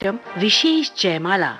कार्यक्रम विशेष जयमाला।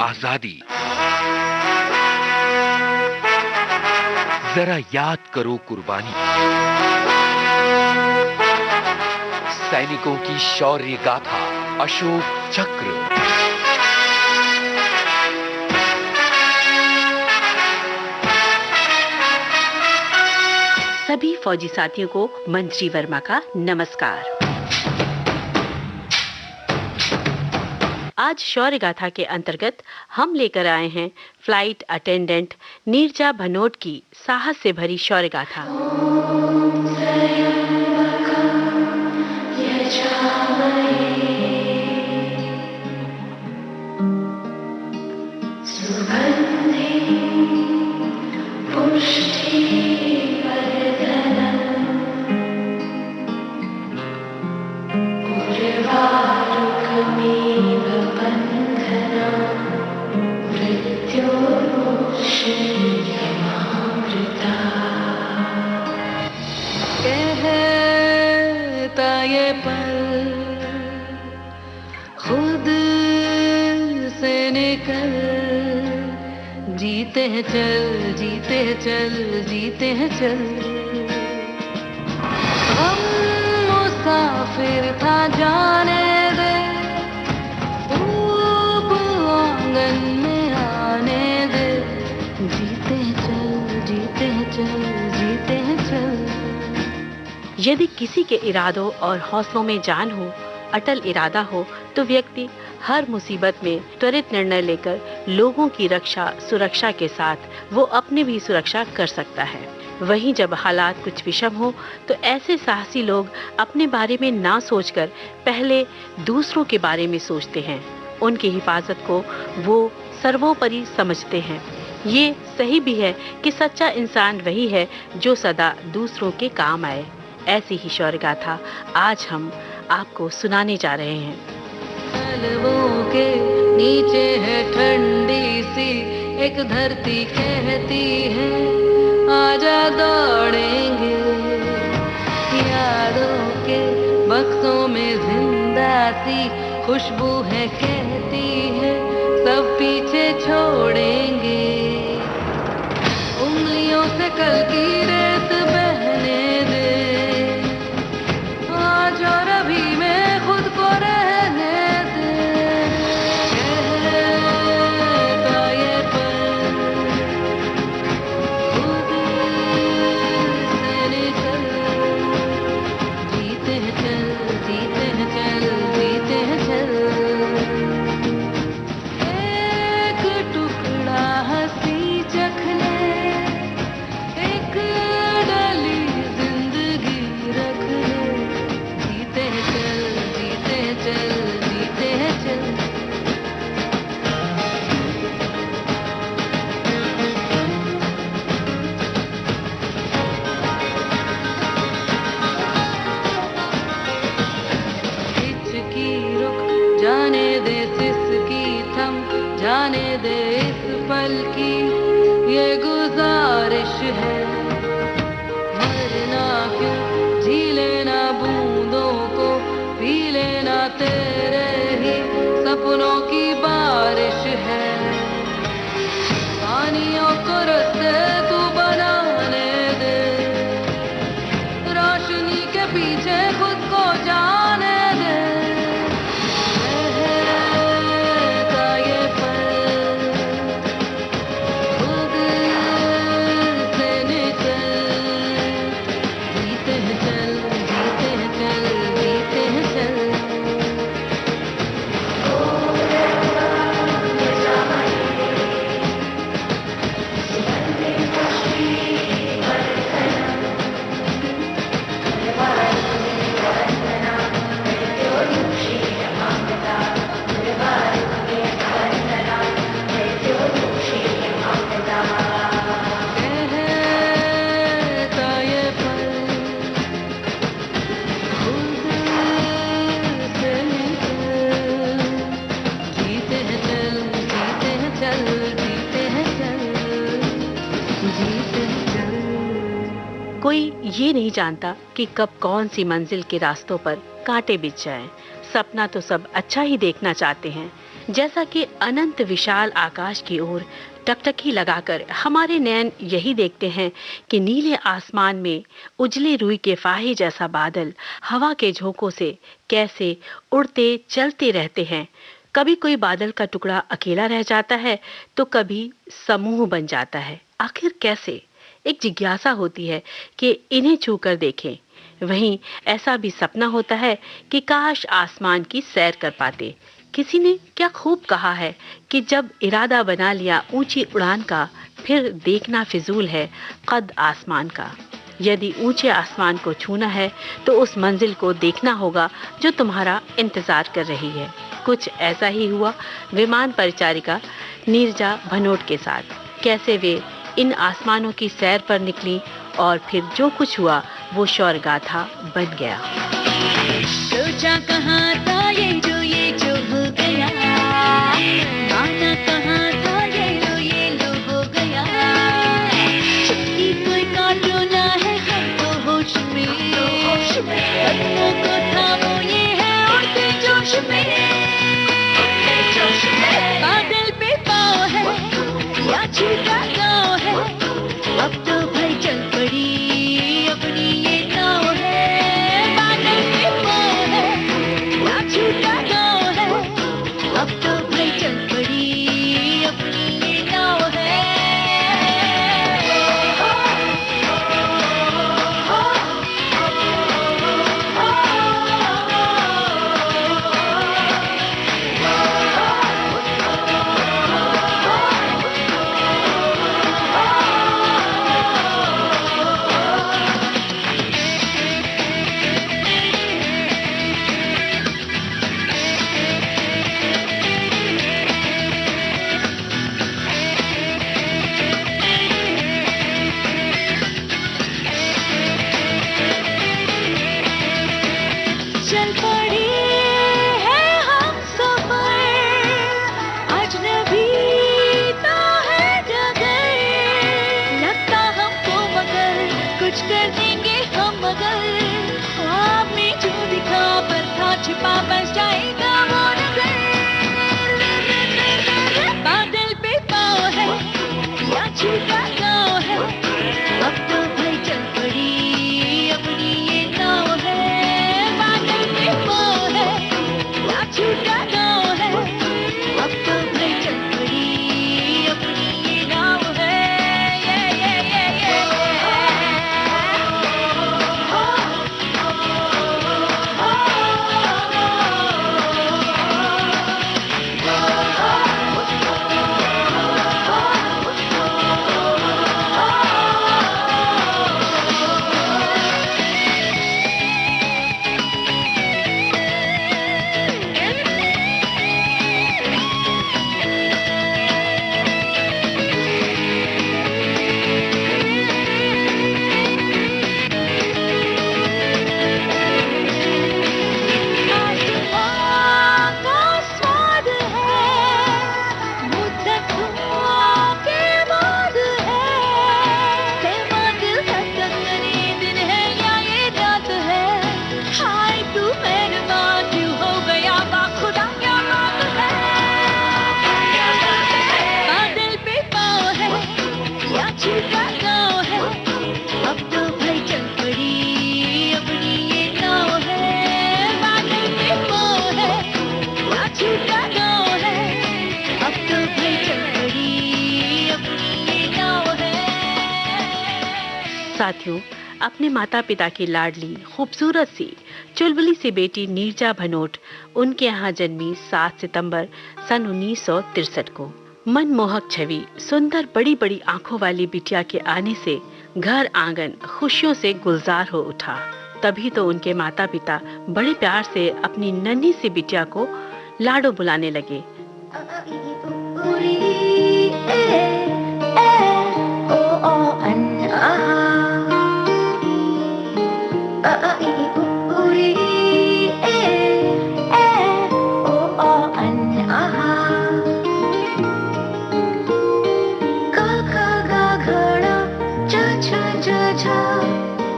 आजादी। जरा याद करो कुर्बानी, सैनिकों की शौर्य गाथा, अशोक चक्र। सभी फौजी साथियों को मंत्री वर्मा का नमस्कार। आज शौर्य गाथा के अंतर्गत हम लेकर आए हैं फ्लाइट अटेंडेंट नीरजा भनोट की साहस से भरी शौर्य गाथा। जीते हैं चल, जीते हैं चल, जीते हैं चल। हम मुसाफिर था जाने दे, धूप आंगन में आने दे। जीते हैं चल, जीते हैं चल, जीते हैं चल। यदि किसी के इरादों और हौसलों में जान हो, अटल इरादा हो, तो व्यक्ति हर मुसीबत में त्वरित निर्णय लेकर लोगों की रक्षा सुरक्षा के साथ वो अपनी भी सुरक्षा कर सकता है। वहीं जब हालात कुछ विषम हो तो ऐसे साहसी लोग अपने बारे में ना सोचकर पहले दूसरों के बारे में सोचते हैं। उनकी हिफाजत को वो सर्वोपरि समझते हैं। ये सही भी है कि सच्चा इंसान वही है जो सदा दूसरों के काम आए। ऐसी ही शौर्य गाथा आज हम आपको सुनाने जा रहे हैं। पलवों के नीचे है ठंडी सी एक धरती, कहती है आजा दौड़ेंगे। यादों के बक्सों में जिंदा सी खुशबू है, कहती है सब पीछे छोड़ेंगे। उंगलियों से कल की रेत बहने दे, आज और अभी में खुद को रहने दे। कहता ये पल खुद से निकल। जीते हैं चल, जीते हैं चल, जीते हैं चल। एक टुकड़ा हंसी चखने, एक डली जिंदगी रख ले। जीते हैं चल, जीते हैं चल, जीते हैं चल। हिचकी रुक जाने दे, सिसकी थम जाने दे, इस पल की ये गुजारिश है। मरना क्यों, जी लेना बूंदों को, पी लेना तेरे ही सपनों की बारिश है। पानियों को रस्ते तू बनाने दे, रोशनी के पीछे खुद को जाने दे। रहता ये पल खुद से निकल। जीते हैं चल, जीते हैं चल, जीते हैं चल। ये नहीं जानता कि कब कौन सी मंजिल के रास्तों पर कांटे बिछ जाएं। सपना तो सब अच्छा ही देखना चाहते हैं, जैसा कि अनंत विशाल आकाश की ओर टकटकी लगाकर हमारे नयन यही देखते हैं कि नीले आसमान में उजले रुई के फाहे जैसा बादल हवा के झोंकों से कैसे उड़ते चलते रहते हैं। कभी कोई बादल का टुकड़ा अकेला रह जाता है तो कभी समूह बन जाता है। आखिर कैसे? एक जिज्ञासा होती है कि इन्हें छूकर देखें। वहीं ऐसा भी सपना होता है कि काश आसमान की सैर कर पाते। किसी ने क्या खूब कहा है कि जब इरादा बना लिया ऊंची उड़ान का, फिर देखना फिजूल है कद आसमान का। यदि ऊंचे आसमान को छूना है तो उस मंजिल को देखना होगा जो तुम्हारा इंतजार कर रही है। कुछ ऐसा ही हुआ विमान परिचारिका नीरजा भनोट के साथ। कैसे वे इन आसमानों की सैर पर निकली और फिर जो कुछ हुआ वो शौर्य गाथा बन गया। सोचा कहाँ था ये जो हो गया, माना कहाँ था ये लो हो गया। छुट्टी कोई काटो ना है हमको होश में, कदमों को थामो ये है उड़ते जोश में। बादल पे पाँव है या छूटा गाँव है, अब तो भाई चल पड़ी अपनी ये नाव है। बादल पे पाँव है या छूटा गाँव है, अब तो भाई चल पड़ी अपनी ये नाव है। चल पड़ी है हम सफर, अजनबी तो है जगह। लगता हमको मगर कुछ कर देंगे हम मगर, ख्वाब में जो दिखा पर था छिपा बस जाएगा वो नजर। बादल पे पाँव है या छूटा गाँव है, अब तो भाई चल पड़ी अपनी ये नाव है। छूटा गाँव है, अब तो भाई चल पड़ी अपनी ये नाव है। साथियों, अपने माता पिता की लाडली खूबसूरत सी चुलबुली सी बेटी नीरजा भनोट उनके यहाँ जन्मी 7 सितंबर सन 1963 को। मनमोहक छवि, सुंदर बड़ी बड़ी आंखों वाली बिटिया के आने से घर आंगन खुशियों से गुलजार हो उठा। तभी तो उनके माता पिता बड़े प्यार से अपनी नन्ही सी बिटिया को लाडो बुलाने लगे।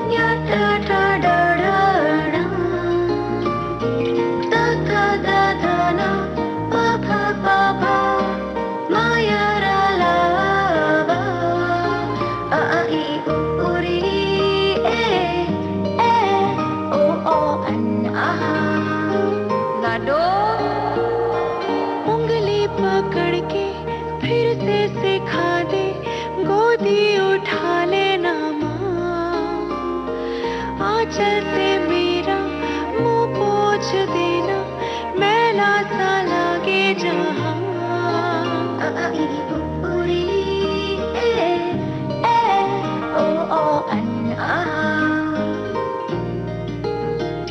या लाडो उंगली पकड़ के फिर से सिखा दे, गोदी उठा लेना माँ, आंचल से मेरा मुंह पोंछ देना, मैला सा लागे जहाँ।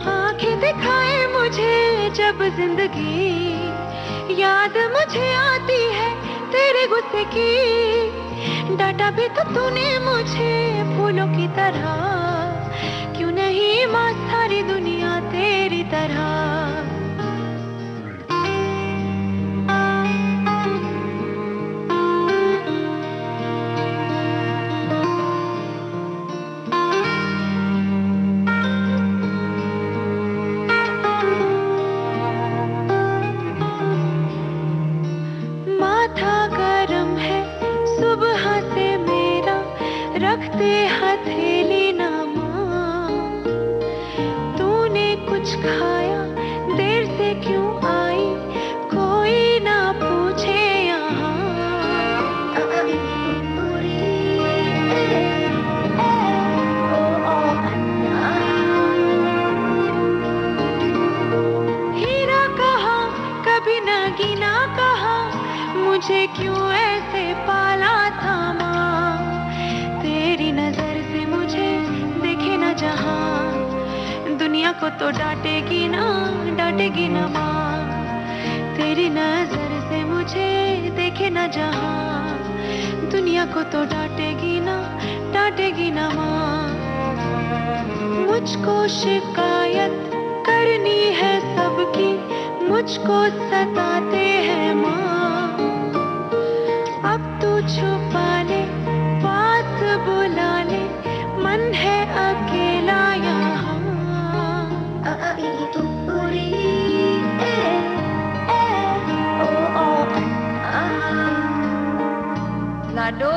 आंखें दिखाए मुझे जब जिंदगी, याद मुझे आती है तेरे गुस्से की, डांटा भी तो तूने मुझे फूलों की तरह, क्यों नहीं माँ सारी दुनिया तेरी तरह। रखते हथेली ना माँ, तूने कुछ खाया, देर से क्यों आई, कोई ना पूछे यहाँ। हीरा कहा कभी नगीना कहा, मुझे क्यों ऐसे पाला था माँ, तेरी नजर से मुझे देखे ना जहां, दुनिया को तो डांटेगी ना माँ, तेरी नजर से मुझे देखे ना जहां, दुनिया को तो डांटेगी ना माँ। मुझको शिकायत करनी है सबकी, मुझको सताते हैं माँ, अब तू छुपा ले, पास बुला ले, मन है अकेला यहाँ। लाडो।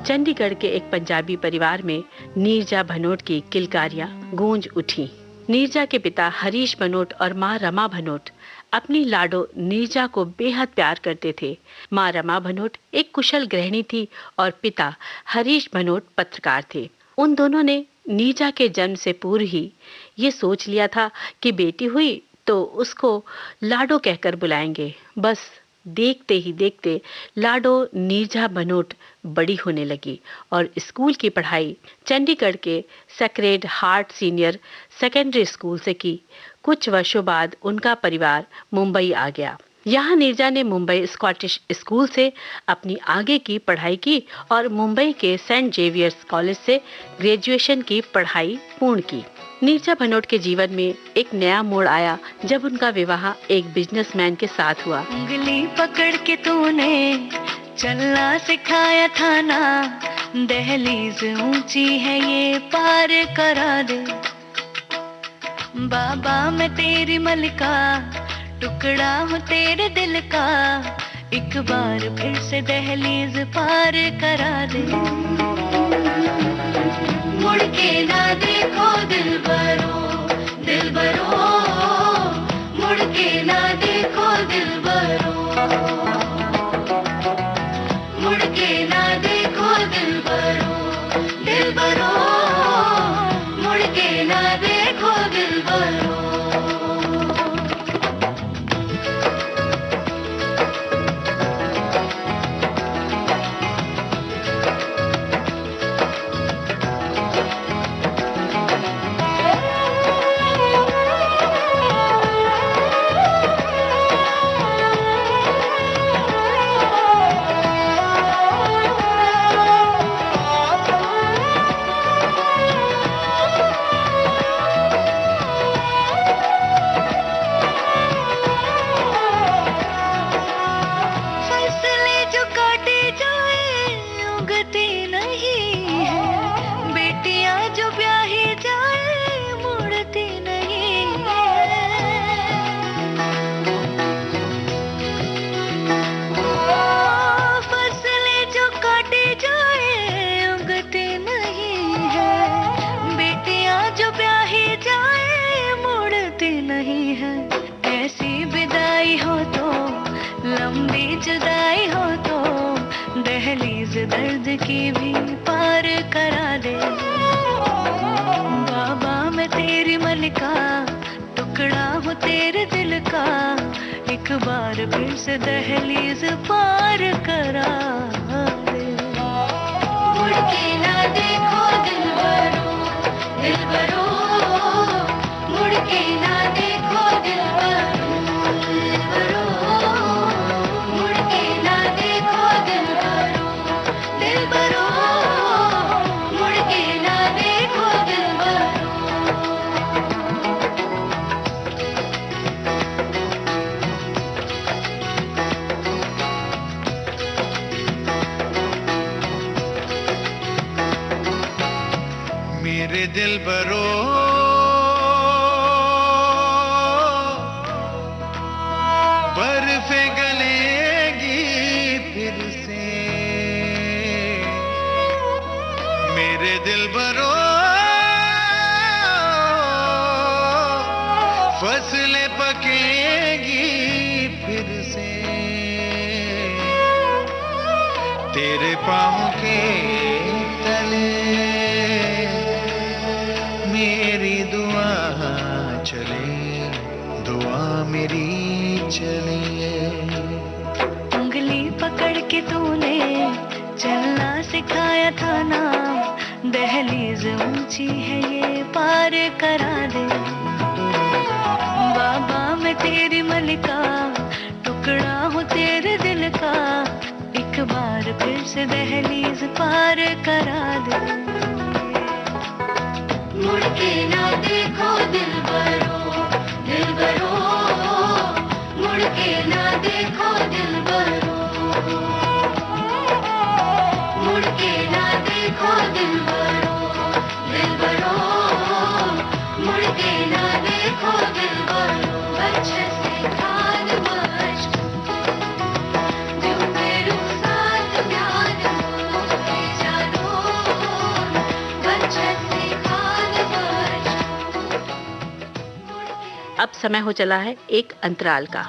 चंडीगढ़ के एक पंजाबी परिवार में नीरजा भनोट की किलकारियां गूंज उठी। नीरजा के पिता हरीश भनोट और मां रमा भनोट अपनी लाडो नीरजा को बेहद प्यार करते थे। मां रमा भनोट एक कुशल गृहिणी थी और पिता हरीश भनोट पत्रकार थे। उन दोनों ने नीरजा के जन्म से पूर्व ही ये सोच लिया था कि बेटी हुई तो उसको लाडो कहकर बुलाएंगे। बस देखते ही देखते लाडो नीरजा भनोट बड़ी होने लगी और स्कूल की पढ़ाई चंडीगढ़ के sacred heart senior secondary school से की। कुछ वर्षों बाद उनका परिवार मुंबई आ गया। यहाँ नीरजा ने मुंबई स्कॉटिश स्कूल से अपनी आगे की पढ़ाई की और मुंबई के सेंट जेवियर्स कॉलेज से ग्रेजुएशन की पढ़ाई पूर्ण की। नीरजा भनोट के जीवन में एक नया मोड़ आया जब उनका विवाह एक बिजनेसमैन के साथ हुआ। उंगली पकड़ के तूने चलना सिखाया था ना, दहलीज ऊंची है ये पार करा दे, बाबा मैं तेरी मलिका, टुकड़ा हूँ तेरे दिल का, एक बार फिर से दहलीज पार करा दे। मुड़ के ना देखो दिलबरो, दिलबरो, मुड़ के ना देखो दिलबरो, मुड़ के ना देखो दिलबरो, दिलबरो, मुड़ के ना देखो दिलबरो। मलिका, टुकड़ा हूँ तेरे दिल का, एक बार फिर से दहलीज पार करा दे। मुड़ के ना देखो दिलबरो, दिलबरो, मुड़ के ना देखो दिलबरो, दिलबरो, मुड़ के ना देखो दिलबरो, दिलबरो, मुड़ के ना देखो दिलबरो। मेरे दिलबरो, बर्फे गलेगी फिर से, मेरे दिलबरो, फसलें पकेगी फिर से, तेरे पाँव के तले मेरी दुआ चले, दुआ मेरी चले। उंगली पकड़ के तूने चलना सिखाया था ना, दहलीज ऊंची है ये पार करा दे। बाबा मैं तेरी मलिका, टुकड़ा हूँ तेरे दिल का, एक बार फिर से दहलीज पार करा दे। मुड़ के ना देखो दिलबरो, दिलबरो, मुड़ के ना देखो दिलबरो, मुड़ के ना देखो दिलबरो, दिलबरो, मुड़ के ना देखो दिलबरो। अच्छे से खान बच, जो मेरू साथ प्यार हो जानो, अच्छे से खान बच। अब समय हो चला है एक अंतराल का।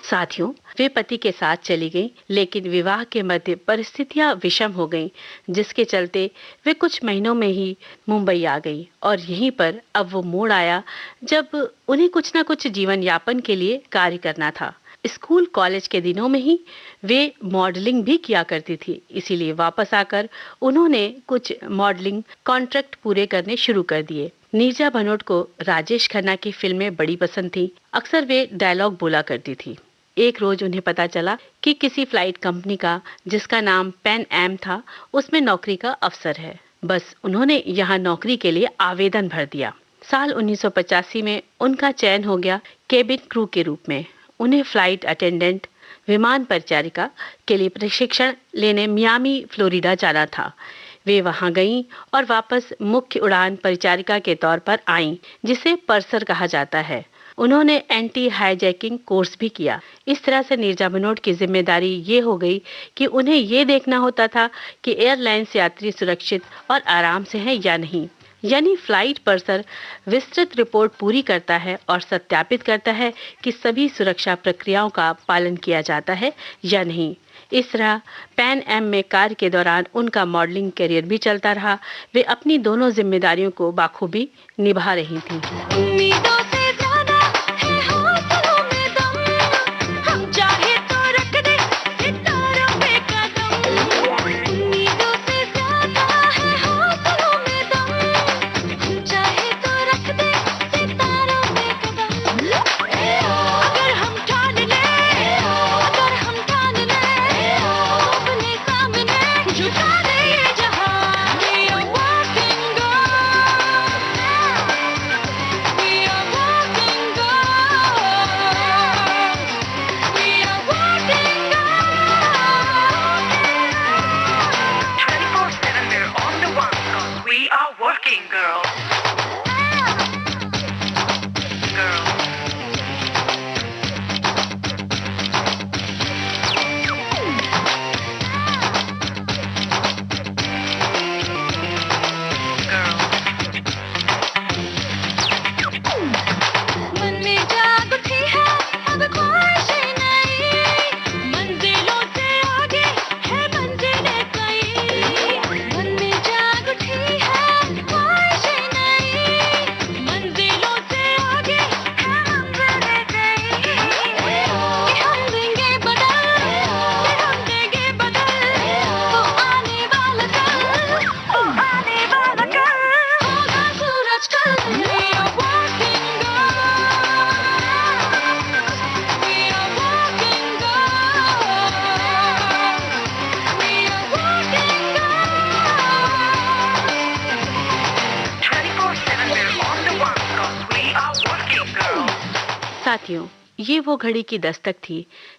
साथियों, वे पति के साथ चली गईं, लेकिन विवाह के मध्य परिस्थितियां विषम हो गईं, जिसके चलते वे कुछ महीनों में ही मुंबई आ गई। और यहीं पर अब वो मोड़ आया जब उन्हें कुछ न कुछ जीवन यापन के लिए कार्य करना था। स्कूल कॉलेज के दिनों में ही वे मॉडलिंग भी किया करती थी, इसीलिए वापस आकर उन्होंने कुछ मॉडलिंग कॉन्ट्रैक्ट पूरे करने शुरू कर दिए। नीरजा भनोट को राजेश खन्ना की फिल्में बड़ी पसंद थी। अक्सर वे डायलॉग बोला करती थी। एक रोज उन्हें पता चला कि किसी फ्लाइट कंपनी का, जिसका नाम पैन एम था, उसमें नौकरी का अवसर है। बस उन्होंने यहाँ नौकरी के लिए आवेदन भर दिया। साल 1985 में उनका चयन हो गया केबिन क्रू के रूप में। उन्हें फ्लाइट अटेंडेंट, विमान परिचारिका के लिए प्रशिक्षण लेने मियामी, फ्लोरिडा जाना था। वे वहां गईं और वापस मुख्य उड़ान परिचारिका के तौर पर आईं, जिसे पर्सर कहा जाता है। उन्होंने एंटी हाईजैकिंग कोर्स भी किया। इस तरह से नीरजा भनोट की जिम्मेदारी ये हो गई कि उन्हें ये देखना होता था कि एयरलाइंस यात्री सुरक्षित और आराम से हैं या नहीं। यानी फ्लाइट पर्सर विस्तृत रिपोर्ट पूरी करता है और सत्यापित करता है कि सभी सुरक्षा प्रक्रियाओं का पालन किया जाता है या नहीं। इस तरह पैन एम में कार्य के दौरान उनका मॉडलिंग करियर भी चलता रहा। वे अपनी दोनों जिम्मेदारियों को बाखूबी निभा रही थीं। उम्मीदों से ज्यादा है हौसलों में दम, हम चाहे तो रख दे सितारों पे कदम। उम्मीदों से ज्यादा है हौसलों में दम, हम चाहे तो रख दे सितारों पे कदम। अगर हम ठान ले, अगर हम ठान ले, अपने सामने झुका दे ये जहां। We are walking on, we are साथियों, ये वो घड़ी की दस्तक थी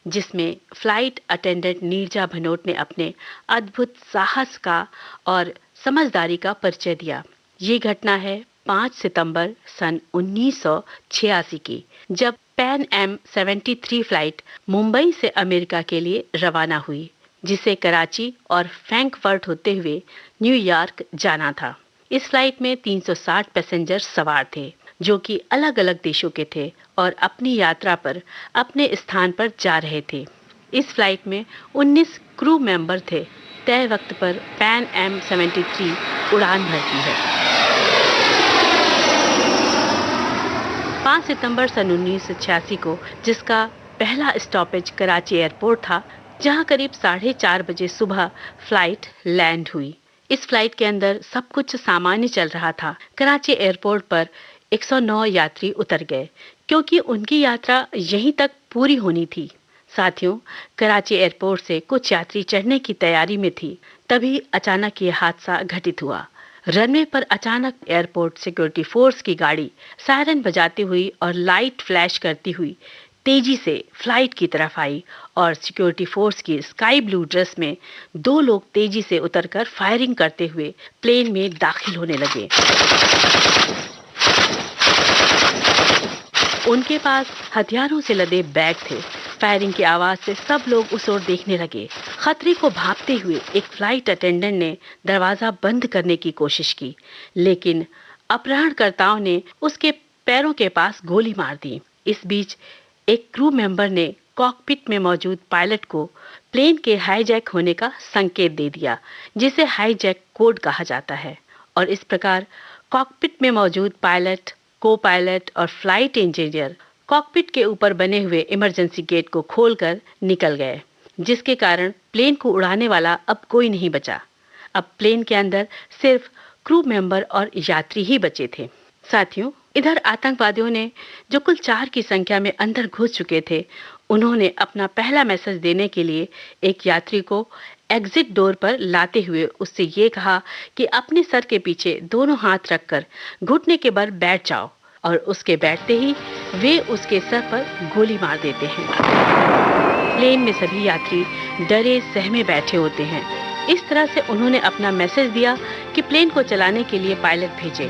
जिसमें फ्लाइट अटेंडेंट नीरजा भनोट ने अपने अद्भुत साहस का और समझदारी का परिचय दिया। ये घटना है 5 सितंबर सन 1986 की, जब पैन एम 73 फ्लाइट मुंबई से अमेरिका के लिए रवाना हुई, जिसे कराची और फ्रैंकफर्ट होते हुए न्यूयॉर्क जाना था। इस फ्लाइट में 360 पैसेंजर सवार थे, जो कि अलग-अलग देशों के थे और अपनी यात्रा पर अपने स्थान पर जा रहे थे। इस फ्लाइट में 19 क्रू मेंबर थे। तय वक्त पर पैन एम 73 उड़ान भरती है। 5 सितंबर सन 1986 को, जिसका पहला स्टॉपेज कराची एयरपोर्ट था, जहां करीब 4:30 बजे सुबह फ्लाइट लैंड हुई। इस फ्लाइट के अंदर सब कुछ सामान्य चल रहा था। कराची एयरपोर्ट पर 109 यात्री उतर गए, क्योंकि उनकी यात्रा यहीं तक पूरी होनी थी। साथियों, कराची एयरपोर्ट से कुछ यात्री चढ़ने की तैयारी में थी, तभी अचानक ये हादसा घटित हुआ। रनवे पर अचानक एयरपोर्ट सिक्योरिटी फोर्स की गाड़ी सायरन बजाती हुई और लाइट फ्लैश करती हुई तेजी से फ्लाइट की तरफ आई और सिक्योरिटी फोर्स की स्काई ब्लू ड्रेस में 2 लोग तेजी से उतरकर फायरिंग करते हुए प्लेन में दाखिल होने लगे। उनके पास हथियारों से लदे बैग थे। फायरिंग की आवाज से सब लोग उस ओर देखने लगे। खतरे को भांपते हुए एक फ्लाइट अटेंडेंट ने दरवाजा बंद करने की कोशिश की, लेकिन अपहरणकर्ताओं ने उसके पैरों के पास गोली मार दी। इस बीच एक क्रू मेंबर ने कॉकपिट में मौजूद पायलट को प्लेन के हाईजैक होने का संकेत दे दिया, जिसे हाईजैक कोड कहा जाता है। और इस प्रकार कॉकपिट में मौजूद पायलट, को पायलट और फ्लाइट इंजीनियर कॉकपिट के ऊपर बने हुए इमरजेंसी गेट को खोलकर निकल गए, जिसके कारण प्लेन को उड़ाने वाला अब कोई नहीं बचा। अब प्लेन के अंदर सिर्फ क्रू मेंबर और यात्री ही बचे थे। साथियों, इधर आतंकवादियों ने, जो कुल 4 की संख्या में अंदर घुस चुके थे, उन्होंने अपना पहला मैसेज देने के लिए एक यात्री को एग्जिट डोर पर लाते हुए उससे ये कहा कि अपने सर के पीछे दोनों हाथ रखकर घुटने के बल बैठ जाओ, और उसके बैठते ही वे उसके सर पर गोली मार देते हैं। प्लेन में सभी यात्री डरे सहमे बैठे होते हैं। इस तरह से उन्होंने अपना मैसेज दिया कि प्लेन को चलाने के लिए पायलट भेजे,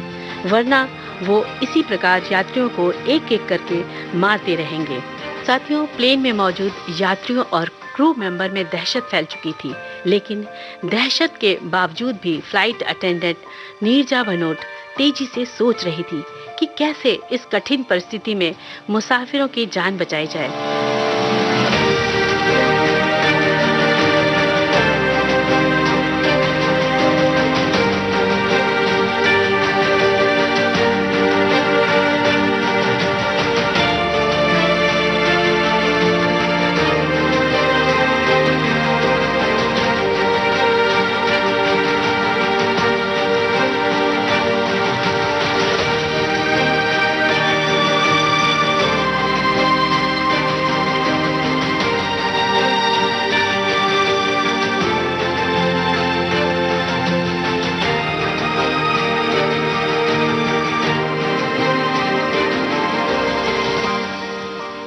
वरना वो इसी प्रकार यात्रियों को एक एक करके मारते रहेंगे। साथियों, प्लेन में मौजूद यात्रियों और क्रू मेंबर में दहशत फैल चुकी थी, लेकिन दहशत के बावजूद भी फ्लाइट अटेंडेंट नीरजा भनोट तेजी से सोच रही थी कि कैसे इस कठिन परिस्थिति में मुसाफिरों की जान बचाई जाए।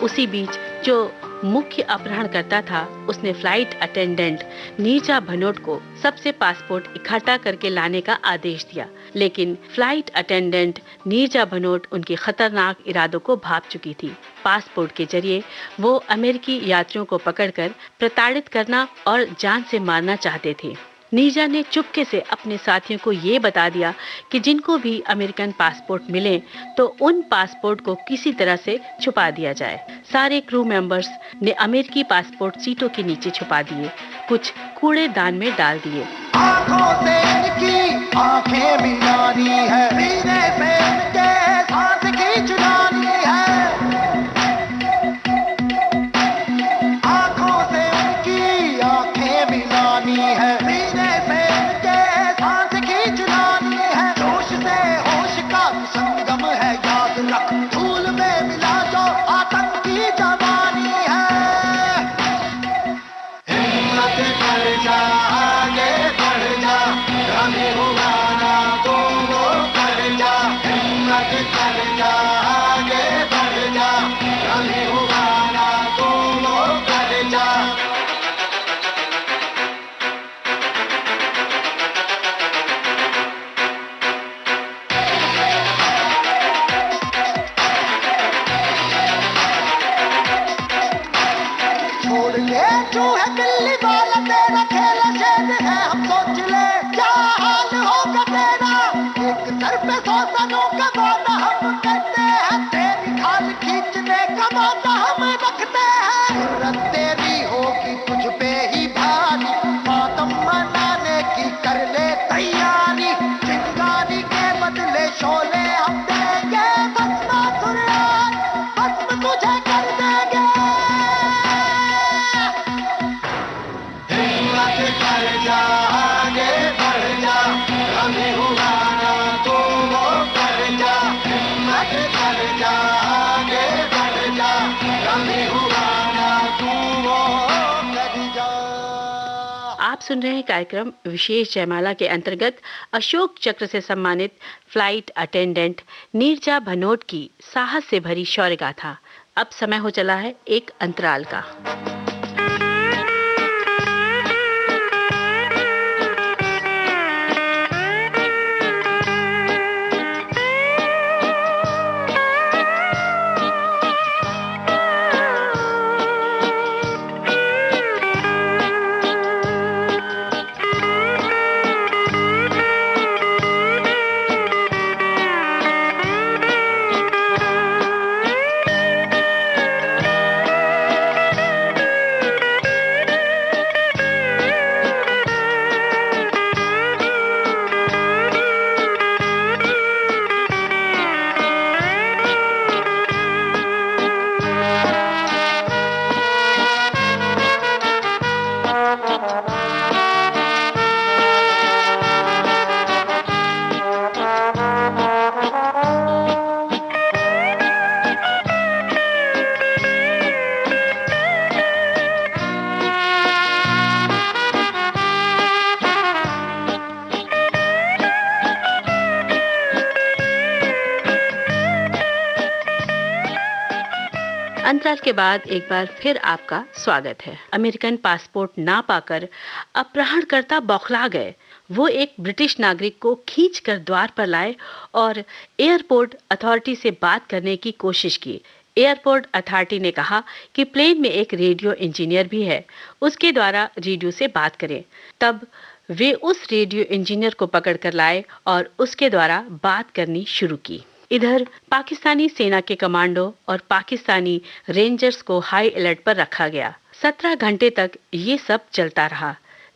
उसी बीच जो मुख्य अपहरणकर्ता था, उसने फ्लाइट अटेंडेंट नीरजा भनोट को सबसे पासपोर्ट इकट्ठा करके लाने का आदेश दिया, लेकिन फ्लाइट अटेंडेंट नीरजा भनोट उनके खतरनाक इरादों को भांप चुकी थी। पासपोर्ट के जरिए वो अमेरिकी यात्रियों को पकड़कर प्रताड़ित करना और जान से मारना चाहते थे। नीरजा ने चुपके से अपने साथियों को ये बता दिया कि जिनको भी अमेरिकन पासपोर्ट मिले तो उन पासपोर्ट को किसी तरह से छुपा दिया जाए। सारे क्रू मेंबर्स ने अमेरिकी पासपोर्ट सीटों के नीचे छुपा दिए, कुछ कूड़ेदान में डाल दिए। आंखों से इनकी आंखें मिलानी है, सीने से इनके सांस की चुरानी है। आंखों से इनकी आंखें मिलानी है, सीने से इनके सांस की चुरानी है। जोश से होश का संगम है, याद रख धूल में मिला जो आतंक की जवानी है। हिम्मत कर जा, आगे बढ़ जा, रंग उड़ाना दोनों कर जा। हिम्मत कर जा, आगे बढ़ जा, कभी हुआ ना तू वो कर जा, हिम्मत कर जा, आगे बढ़ जा, कभी हुआ ना तू वो कर जा। आप सुन रहे हैं कार्यक्रम विशेष जयमाला के अंतर्गत अशोक चक्र से सम्मानित फ्लाइट अटेंडेंट नीरजा भनोट की साहस से भरी शौर्य गाथा। अब समय हो चला है एक अंतराल का। अंतराल के बाद एक बार फिर आपका स्वागत है। अमेरिकन पासपोर्ट ना पाकर अपहरणकर्ता बौखला गए। वो एक ब्रिटिश नागरिक को खींचकर द्वार पर लाए और एयरपोर्ट अथॉरिटी से बात करने की कोशिश की। एयरपोर्ट अथॉरिटी ने कहा कि प्लेन में एक रेडियो इंजीनियर भी है, उसके द्वारा रेडियो से बात करें। तब वे उस रेडियो इंजीनियर को पकड़कर लाए और उसके द्वारा बात करनी शुरू की। इधर पाकिस्तानी सेना के कमांडो और पाकिस्तानी रेंजर्स को हाई अलर्ट पर रखा गया। 17 घंटे तक ये सब चलता रहा।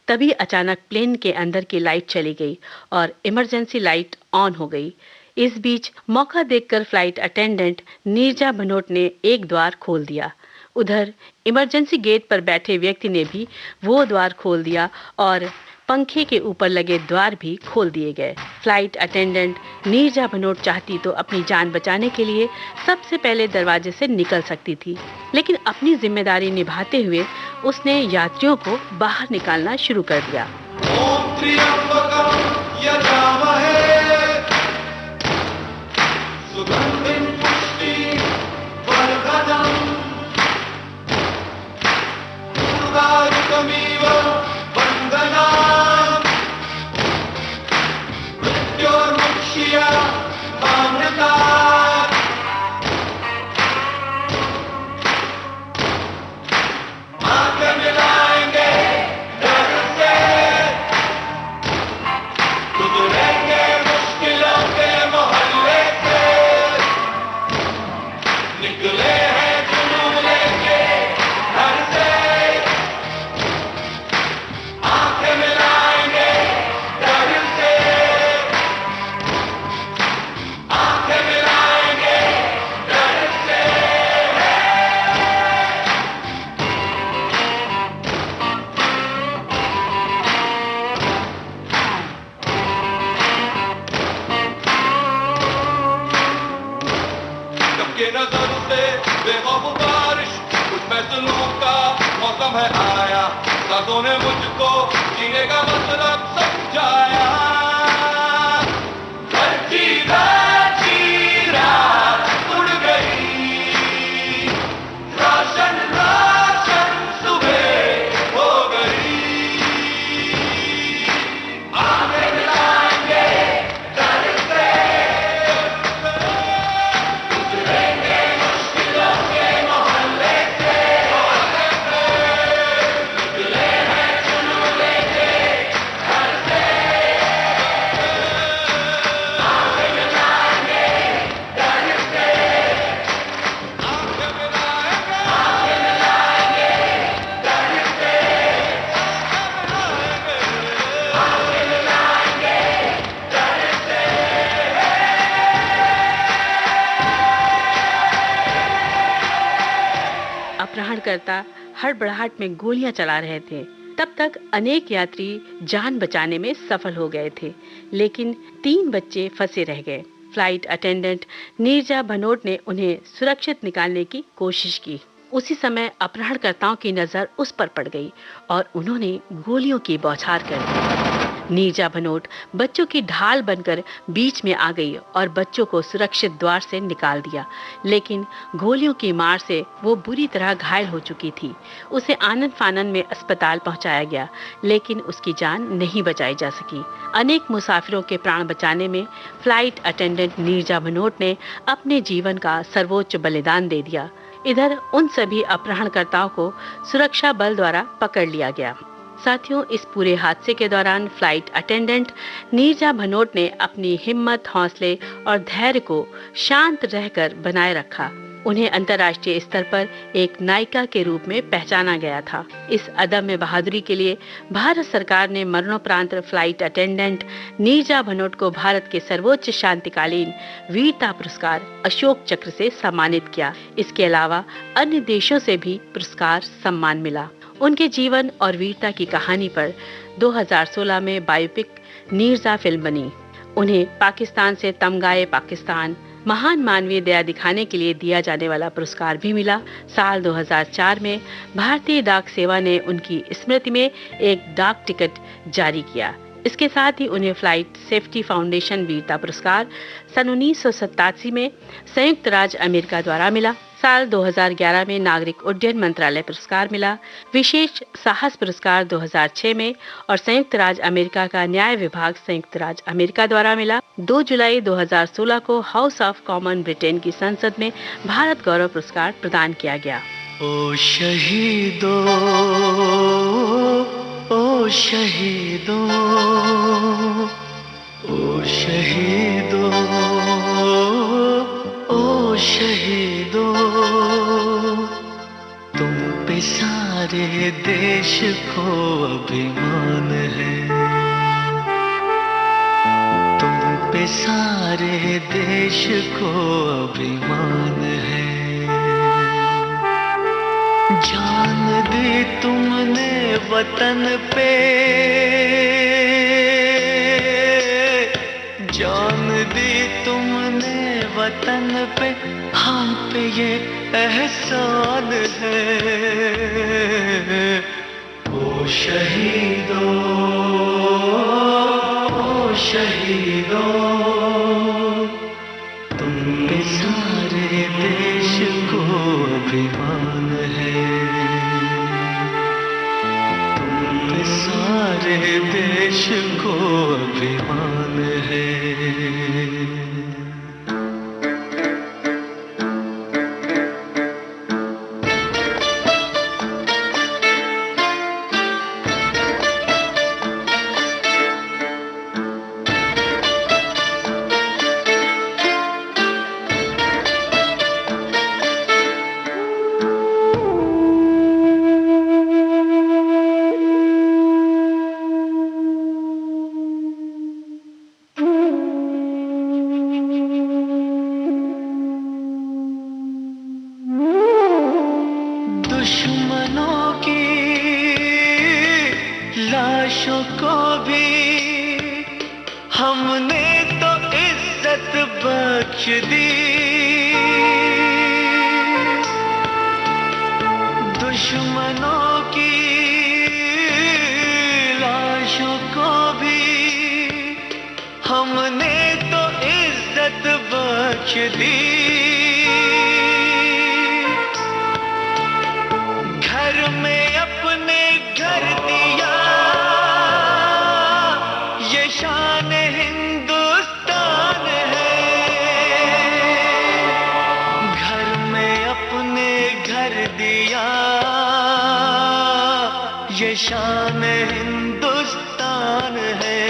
तभी अचानक प्लेन के अंदर की लाइट चली गई और इमरजेंसी लाइट ऑन हो गई। इस बीच मौका देखकर फ्लाइट अटेंडेंट नीरजा भनोट ने एक द्वार खोल दिया। उधर इमरजेंसी गेट पर बैठे व्यक्ति ने भी वो द्वार खोल दिया और पंखे के ऊपर लगे द्वार भी खोल दिए गए। फ्लाइट अटेंडेंट नीरजा भनोट चाहती तो अपनी जान बचाने के लिए सबसे पहले दरवाजे से निकल सकती थी, लेकिन अपनी जिम्मेदारी निभाते हुए उसने यात्रियों को बाहर निकालना शुरू कर दिया। ओम त्र्यंबकम यजामहे सुगंधिं पुष्टिवर्धनम् उर्वारुकमिव वन्दनाम् मृत्योर्मुक्ष्य माम्यतात् आंखें मिलाएंगे डर से गुजरेंगे मुश्किलों के मोहल्ले से निकले हैं जुनून लेके घर से आंखें मिलाएंगे डर से आंखें मिलाएंगे डर से सबके नजर से बेखौफ बारिश कुछ फैसलों का मौसम है आया। सासों ने मुझको जीने का मतलब समझाया। अच्छी रात उड़ गई, रोशन रोशन सुबह हो गई। आंखें मिलाएंगे डर से गुजरेंगे मुश्किलों के मोहल्ले से निकले हैं जुनून लेके घर से आंखें मिलाएंगे डर से आंखें मिलाएंगे डर से आंखें मिलाएंगे डर से। अपहरणकर्ता हड़बड़ाहट में गोलियां चला रहे थे। तब तक अनेक यात्री जान बचाने में सफल हो गए थे, लेकिन 3 बच्चे फंसे रह गए। फ्लाइट अटेंडेंट नीरजा भनोट ने उन्हें सुरक्षित निकालने की कोशिश की। उसी समय अपहरणकर्ताओं की नजर उस पर पड़ गई और उन्होंने गोलियों की बौछार कर दी। नीरजा भनोट बच्चों की ढाल बनकर बीच में आ गई और बच्चों को सुरक्षित द्वार से निकाल दिया, लेकिन गोलियों की मार से वो बुरी तरह घायल हो चुकी थी। उसे आनन फानन में अस्पताल पहुंचाया गया, लेकिन उसकी जान नहीं बचाई जा सकी। अनेक मुसाफिरों के प्राण बचाने में फ्लाइट अटेंडेंट नीरजा भनोट ने अपने जीवन का सर्वोच्च बलिदान दे दिया। इधर उन सभी अपहरणकर्ताओं को सुरक्षा बल द्वारा पकड़ लिया गया। साथियों, इस पूरे हादसे के दौरान फ्लाइट अटेंडेंट नीरजा भनोट ने अपनी हिम्मत, हौसले और धैर्य को शांत रहकर बनाए रखा। उन्हें अंतर्राष्ट्रीय स्तर पर एक नायिका के रूप में पहचाना गया था। इस अदम्य बहादुरी के लिए भारत सरकार ने मरणोपरांत फ्लाइट अटेंडेंट नीरजा भनोट को भारत के सर्वोच्च शांतिकालीन वीरता पुरस्कार अशोक चक्र से सम्मानित किया। इसके अलावा अन्य देशों से भी पुरस्कार सम्मान मिला। उनके जीवन और वीरता की कहानी पर 2016 में बायोपिक नीरजा फिल्म बनी। उन्हें पाकिस्तान से तमगाए पाकिस्तान महान मानवीय दया दिखाने के लिए दिया जाने वाला पुरस्कार भी मिला। साल 2004 में भारतीय डाक सेवा ने उनकी स्मृति में एक डाक टिकट जारी किया। इसके साथ ही उन्हें फ्लाइट सेफ्टी फाउंडेशन वीरता पुरस्कार सन 1987 में संयुक्त राज्य अमेरिका द्वारा मिला। साल 2011 में नागरिक उड्डयन मंत्रालय पुरस्कार मिला। विशेष साहस पुरस्कार 2006 में और संयुक्त राज्य अमेरिका का न्याय विभाग संयुक्त राज्य अमेरिका द्वारा मिला। 2 जुलाई 2016 को हाउस ऑफ कॉमन ब्रिटेन की संसद में भारत गौरव पुरस्कार प्रदान किया गया। ओ शहीदों, ओ शहीदों, ओ शहीदों, ओ शहीदों, तुम पे सारे देश को अभिमान है, तुम पे सारे देश को अभिमान है। जान दी तुमने वतन पे, जान दी तुमने वतन पे, हम पे ये एहसान है। ओ शहीदों, ओ शहीदों, तुम पे सारे देश को अभिमान है, तुम पे सारे देश को अभिमान है। दुश्मनों की लाशों को भी हमने तो इज्जत बख्श दी, दुश्मनों की लाशों को भी हमने तो इज्जत बख्श दी। घर में अपने घर दिया, ये शान हिंदुस्तान है। घर में अपने घर दिया, ये शान हिंदुस्तान है।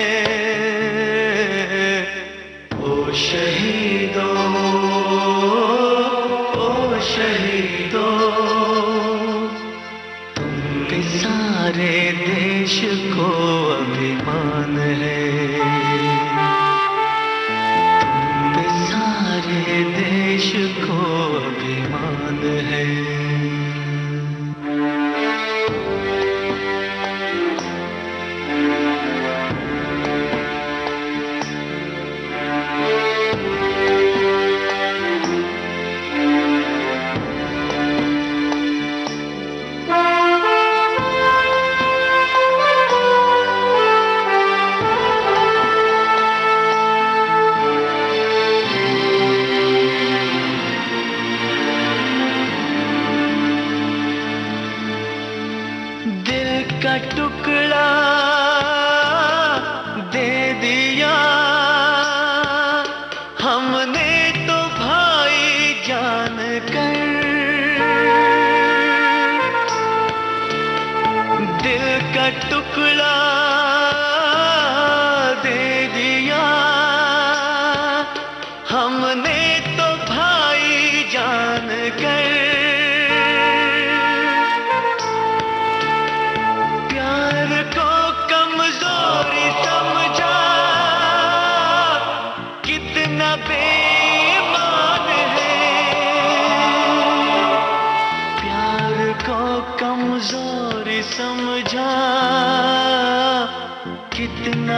ओ शहीदों, ओ शहीदों, सारे देश को अभिमान है, तुम पे सारे देश को अभिमान है।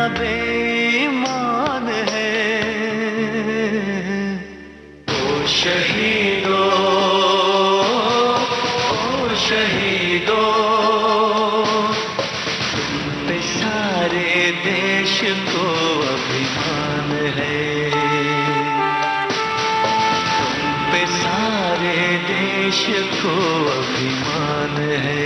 बेईमान है। ओ शहीदों, ओ शहीदों, तुम पे सारे देश को अभिमान है। तुम पे सारे देश को अभिमान है।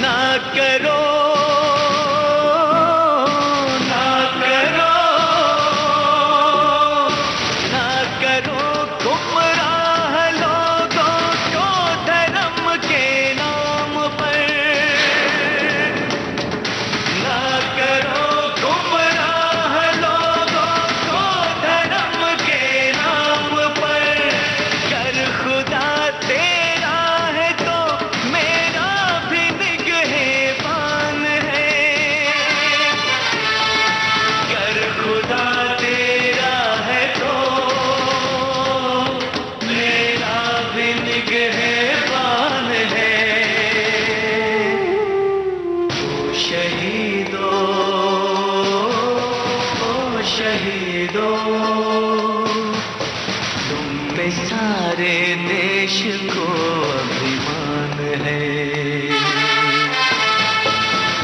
ना करो, ना करो, ना करो गुमराह लोगों को धर्म के नाम पर। ना करो गुमराह लोगों को धर्म के नाम पर। कर खुदा तेरा है तो मेरा भी निगहबान है। कर खुदा तेरा है तो मेरा भी निगहबान है। ओ शहीदों, ओ शहीदों, तुम पे सारे देश को अभिमान है।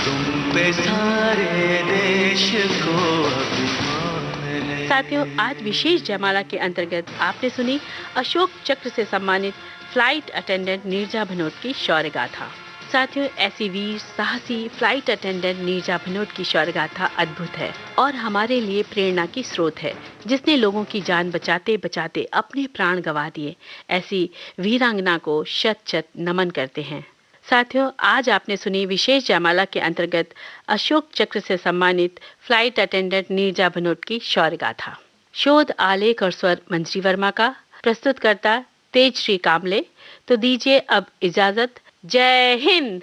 तुम पे सारे देश को अभिमान है। साथियों, आज विशेष जयमाला के अंतर्गत आपने सुनी अशोक चक्र से सम्मानित फ्लाइट अटेंडेंट नीरजा भनोट की शौर्य गाथा। साथियों, ऐसी वीर साहसी फ्लाइट अटेंडेंट नीरजा भनोट की शौर्य गाथा अद्भुत है और हमारे लिए प्रेरणा की स्रोत है, जिसने लोगों की जान बचाते बचाते अपने प्राण गंवा दिए। ऐसी वीरांगना को शत शत नमन करते हैं। साथियों, आज आपने सुनी विशेष जयमाला के अंतर्गत अशोक चक्र से सम्मानित फ्लाइट अटेंडेंट नीरजा भनोट की शौर्य गाथा। शोध, आलेख और स्वर मंजरी वर्मा का, प्रस्तुतकर्ता तेज श्री कामले। तो दीजिए अब इजाजत। जय हिंद।